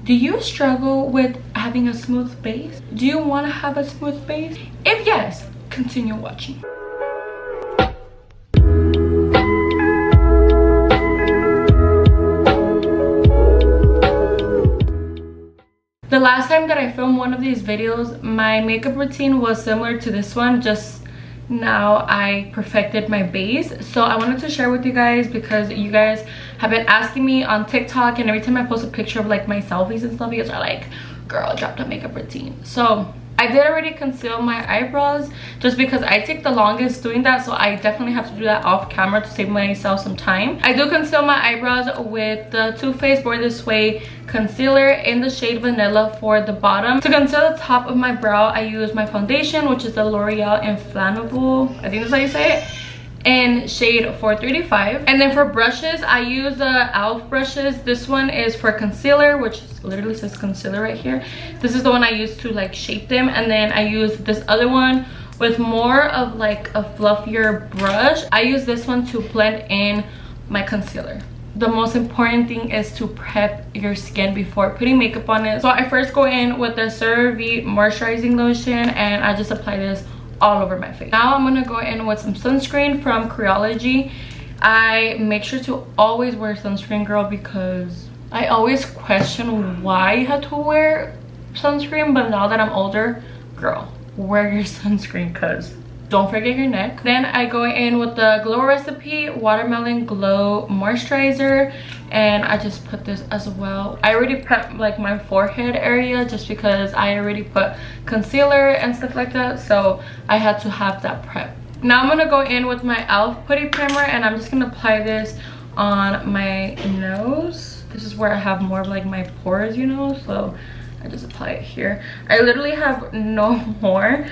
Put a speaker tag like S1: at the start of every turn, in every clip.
S1: Do you struggle with having a smooth base? Do you want to have a smooth base? If yes, continue watching. The last time that I filmed one of these videos, my makeup routine was similar to this one, just now I perfected my base. So I wanted to share with you guys because you guys have been asking me on TikTok, and every time I post a picture of like my selfies and stuff, you guys are like, girl, drop the makeup routine. So I did already conceal my eyebrows just because I take the longest doing that, so I definitely have to do that off camera to save myself some time. I do conceal my eyebrows with the Too Faced Born This Way concealer in the shade Vanilla for the bottom. To conceal the top of my brow, I use my foundation, which is the L'Oreal Inflammable, I think that's how you say it, in shade 435. And then for brushes, I use the e.l.f. brushes. This one is for concealer, which literally says concealer right here. This is the one I use to like shape them. And then I use this other one with more of like a fluffier brush. I use this one to blend in my concealer. The most important thing is to prep your skin before putting makeup on it. So I first go in with the CeraVe moisturizing lotion, and I just apply this all over my face. Now I'm gonna go in with some sunscreen from Creology. I make sure to always wear sunscreen, girl, because I always question why you have to wear sunscreen, but now that I'm older, girl, wear your sunscreen, cause don't forget your neck. Then I go in with the Glow Recipe Watermelon Glow Moisturizer, and I just put this as well. I already prepped like my forehead area just because I already put concealer and stuff like that, so I had to have that prep. Now I'm gonna go in with my e.l.f. Putty Primer, and I'm just gonna apply this on my nose. This is where I have more of like my pores, you know, so I just apply it here. I literally have no more.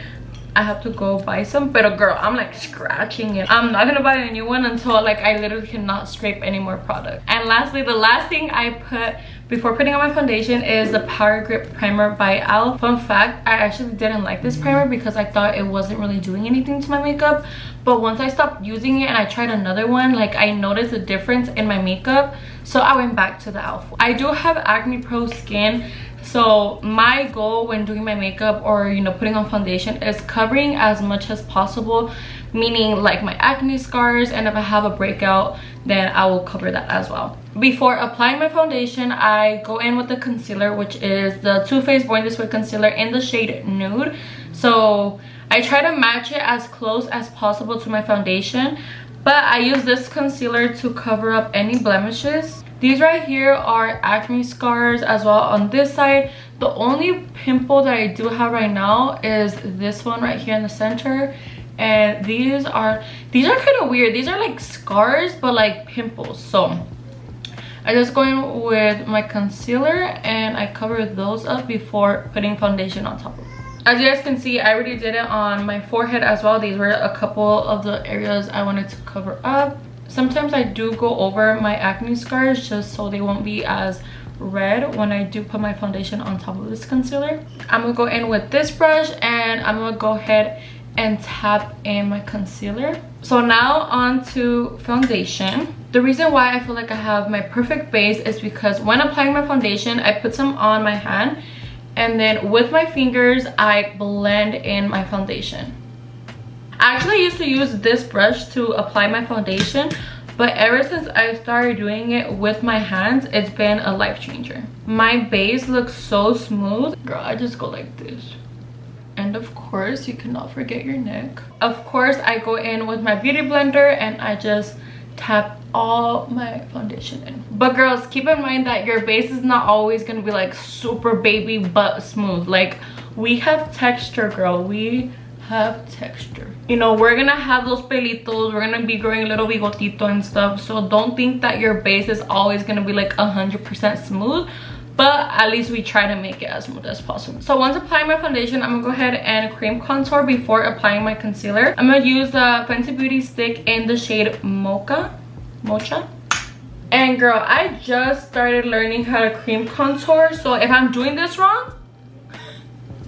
S1: I have to go buy some, but girl, I'm like scratching it. I'm not gonna buy a new one until like I literally cannot scrape any more product. And lastly, the last thing I put before putting on my foundation is the Power Grip Primer by e.l.f. Fun fact, I actually didn't like this primer because I thought it wasn't really doing anything to my makeup, but once I stopped using it and I tried another one, like I noticed a difference in my makeup, so I went back to the e.l.f. I do have acne prone skin, so my goal when doing my makeup or, you know, putting on foundation is covering as much as possible, meaning like my acne scars, and if I have a breakout, then I will cover that as well. Before applying my foundation, I go in with the concealer, which is the Too Faced Born This Way concealer in the shade Nude. So I try to match it as close as possible to my foundation, but I use this concealer to cover up any blemishes. These right here are acne scars as well on this side. The only pimple that I do have right now is this one right here in the center, and these are kind of weird. These are like scars but like pimples. So I just go in with my concealer and I cover those up before putting foundation on top of it. As you guys can see, I already did it on my forehead as well. These were a couple of the areas I wanted to cover up. Sometimes I do go over my acne scars just so they won't be as red when I do put my foundation on top of this concealer. I'm gonna go in with this brush and I'm gonna go ahead and tap in my concealer. So now on to foundation. The reason why I feel like I have my perfect base is because when applying my foundation, I put some on my hand, and then with my fingers I blend in my foundation. I actually used to use this brush to apply my foundation, but ever since I started doing it with my hands, it's been a life changer. My base looks so smooth. Girl, I just go like this. And of course, you cannot forget your neck. Of course, I go in with my beauty blender and I just tap all my foundation in. But girls, keep in mind that your base is not always gonna be like super baby butt smooth. Like, we have texture, girl. We have texture. You know, we're gonna have those pelitos, we're gonna be growing a little bigotito and stuff, so don't think that your base is always gonna be like 100% smooth, but at least we try to make it as smooth as possible. So once applying my foundation, I'm gonna go ahead and cream contour before applying my concealer. I'm gonna use the Fenty Beauty stick in the shade Mocha. And girl, I just started learning how to cream contour, so if I'm doing this wrong,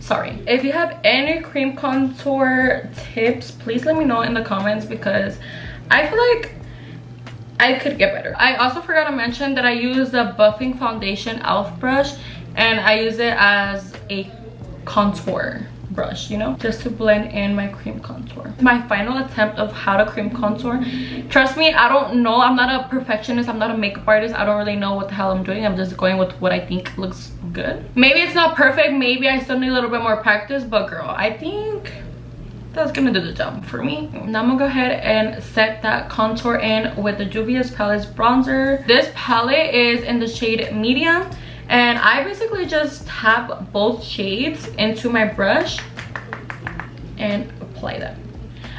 S1: sorry. If you have any cream contour tips, please let me know in the comments because I feel like I could get better. I also forgot to mention that I use the Buffing Foundation e.l.f. brush, and I use it as a contour brush, you know, just to blend in my cream contour. My final attempt of how to cream contour. Trust me, I don't know, I'm not a perfectionist, I'm not a makeup artist, I don't really know what the hell I'm doing. I'm just going with what I think looks good. Maybe it's not perfect, maybe I still need a little bit more practice, but girl, I think that's gonna do the job for me. Now I'm gonna go ahead and set that contour in with the Juvia's Palettes bronzer. This palette is in the shade medium, and I basically just tap both shades into my brush and apply them.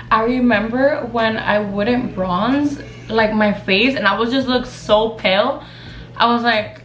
S1: I remember when I wouldn't bronze like my face and I would just look so pale. I was like,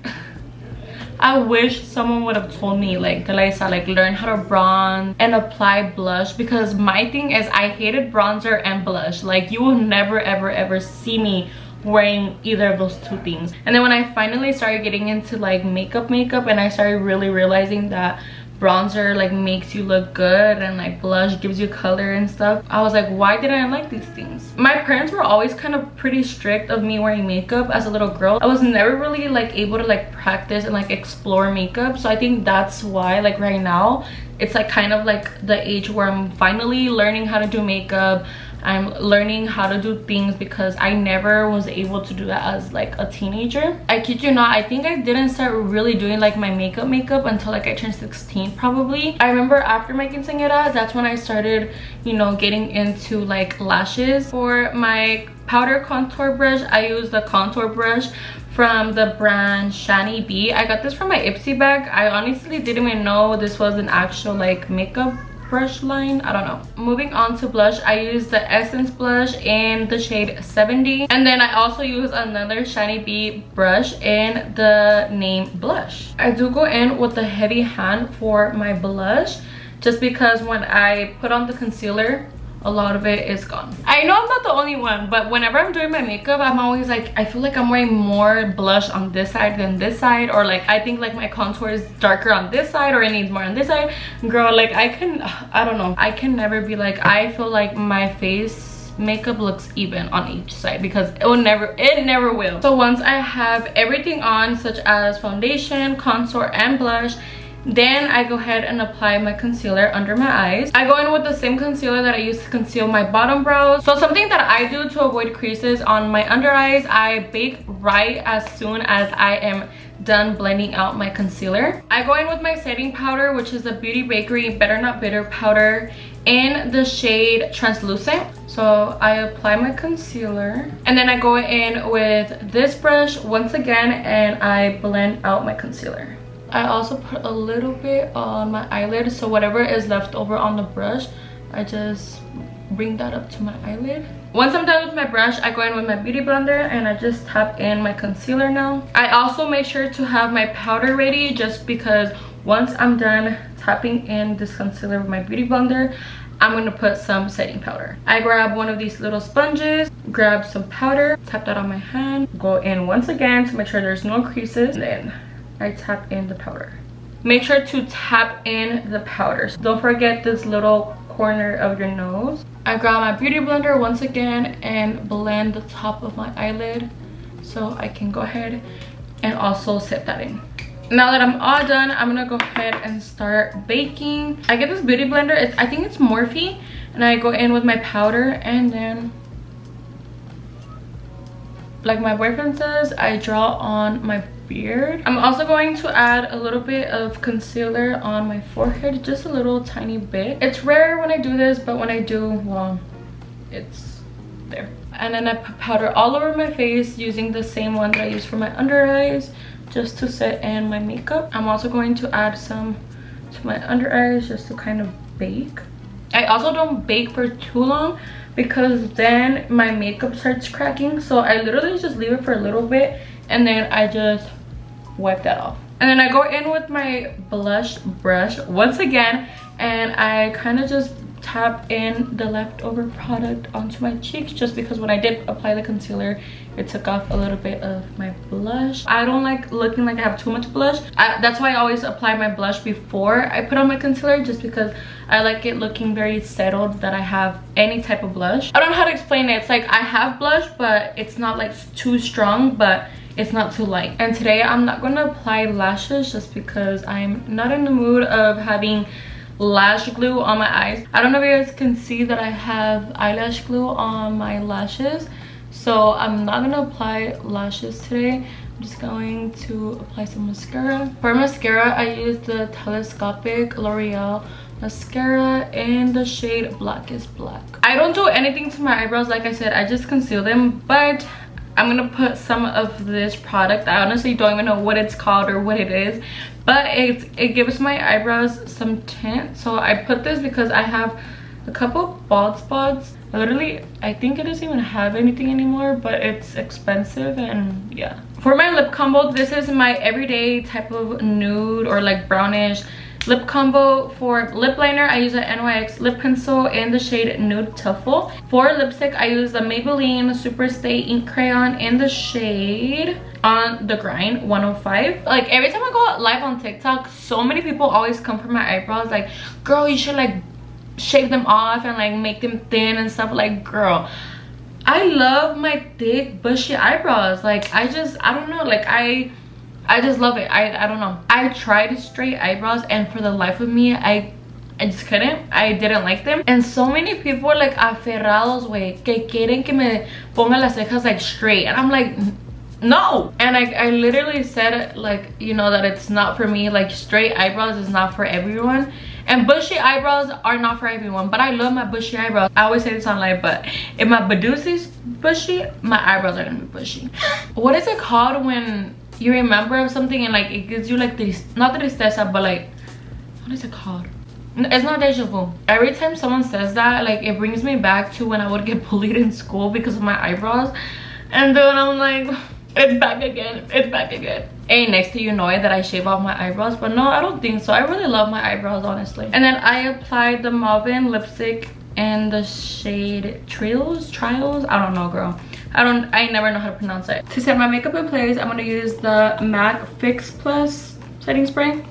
S1: I wish someone would have told me, like, Delayza, like, learn how to bronze and apply blush, because my thing is I hated bronzer and blush. Like, you will never ever ever see me wearing either of those two things. And then when I finally started getting into like makeup and I started really realizing that bronzer like makes you look good and like blush gives you color and stuff, I was like, why didn't I like these things? My parents were always kind of pretty strict of me wearing makeup as a little girl. I was never really like able to like practice and like explore makeup, so I think that's why like right now it's like kind of like the age where I'm finally learning how to do makeup. I'm learning how to do things because I never was able to do that as like a teenager. I kid you not, I think I didn't start really doing like my makeup until like I turned 16 probably. I remember after my quinceañera, that's when I started, you know, getting into like lashes. For my powder contour brush, I use the contour brush from the brand Shani B. I got this from my Ipsy bag. I honestly didn't even know this was an actual like makeup brush line. I don't know. Moving on to blush, I use the Essence blush in the shade 70, and then I also use another Shani B brush in the name blush. I do go in with a heavy hand for my blush just because when I put on the concealer, a lot of it is gone. I know I'm not the only one, but whenever I'm doing my makeup, I'm always like, I feel like I'm wearing more blush on this side than this side, or like I think like my contour is darker on this side or it needs more on this side. Girl, like I don't know, I can never be like, I feel like my face makeup looks even on each side, because it never will. So once I have everything on, such as foundation, contour, and blush, then I go ahead and apply my concealer under my eyes. I go in with the same concealer that I use to conceal my bottom brows. So something that I do to avoid creases on my under eyes, I bake right as soon as I am done blending out my concealer. I go in with my setting powder, which is the Beauty Bakery Better Not Bitter powder in the shade Translucent. So I apply my concealer and then I go in with this brush once again and I blend out my concealer. I also put a little bit on my eyelid, so whatever is left over on the brush, I just bring that up to my eyelid. Once I'm done with my brush, I go in with my beauty blender and I just tap in my concealer now. I also make sure to have my powder ready, just because once I'm done tapping in this concealer with my beauty blender, I'm going to put some setting powder. I grab one of these little sponges, grab some powder, tap that on my hand, go in once again to make sure there's no creases, and then I tap in the powder. Make sure to tap in the powder. So don't forget this little corner of your nose. I grab my beauty blender once again and blend the top of my eyelid so I can go ahead and also set that in. Now that I'm all done, I'm gonna go ahead and start baking. I get this beauty blender, I think it's Morphe, and I go in with my powder and then, like my boyfriend says, I draw on my beard. I'm also going to add a little bit of concealer on my forehead, just a little tiny bit. It's rare when I do this, but when I do, well, it's there. And then I put powder all over my face using the same one that I use for my under eyes, just to set in my makeup. I'm also going to add some to my under eyes just to kind of bake. I also don't bake for too long because then my makeup starts cracking, so I literally just leave it for a little bit and then I just wipe that off. And then I go in with my blush brush once again and I kind of just tap in the leftover product onto my cheeks, just because when I did apply the concealer, it took off a little bit of my blush. I don't like looking like I have too much blush. That's why I always apply my blush before I put on my concealer, just because I like it looking very settled that I have any type of blush. I don't know how to explain it. It's like I have blush, but it's not like too strong, but it's not too light. And today I'm not going to apply lashes just because I'm not in the mood of having lash glue on my eyes. I don't know if you guys can see that I have eyelash glue on my lashes, so I'm not gonna apply lashes today. I'm just going to apply some mascara. For mascara, I use the telescopic L'Oreal mascara in the shade Black is Black. I don't do anything to my eyebrows, like I said, I just conceal them, but I'm gonna put some of this product. I honestly don't even know what it's called or what it is, but it gives my eyebrows some tint. So I put this because I have a couple bald spots. Literally, I think it doesn't even have anything anymore, but it's expensive. And yeah, for my lip combo, this is my everyday type of nude or like brownish lip combo. For lip liner, I use an NYX lip pencil in the shade Nude Tuffle. For lipstick, I use the Maybelline Super Stay Ink Crayon in the shade On the Grind 105. Like every time I go live on TikTok, so many people always come for my eyebrows like, girl, you should like shave them off and like make them thin and stuff. Like, girl, I love my thick bushy eyebrows. Like I don't know, like I just love it. I don't know. I tried straight eyebrows and for the life of me, I just couldn't. I didn't like them. And so many people like aferrados, wey, que quieren que me ponga las cejas like straight. And I'm like, no. And I literally said like, you know, that it's not for me. Like straight eyebrows is not for everyone. And bushy eyebrows are not for everyone. But I love my bushy eyebrows. I always say this on live, but if my Badusi's bushy, my eyebrows are gonna be bushy. What is it called when you remember of something and like it gives you like this, not tristeza, but like, what is it called? It's not deja vu. Every time someone says that, like it brings me back to when I would get bullied in school because of my eyebrows. And then I'm like, it's back again, it's back again. Hey, next to you know it that I shave off my eyebrows, but no, I don't think so. I really love my eyebrows, honestly. And then I applied the Malvin lipstick in the shade Trials, I don't know, girl. I never know how to pronounce it. To set my makeup in place, I'm gonna use the MAC Fix Plus setting spray.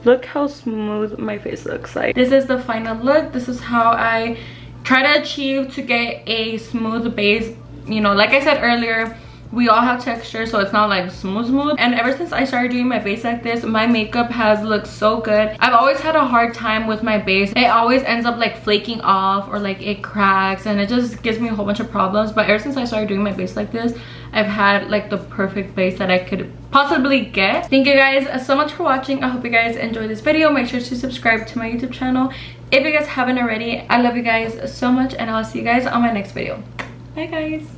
S1: Look how smooth my face looks like. This is the final look. This is how I try to achieve to get a smooth base. You know, like I said earlier, we all have texture, so it's not like smooth. And ever since I started doing my base like this, my makeup has looked so good. I've always had a hard time with my base. It always ends up like flaking off or like it cracks, and it just gives me a whole bunch of problems. But ever since I started doing my base like this, I've had like the perfect base that I could possibly get. Thank you guys so much for watching. I hope you guys enjoyed this video. Make sure to subscribe to my YouTube channel if you guys haven't already. I love you guys so much, and I'll see you guys on my next video. Bye guys.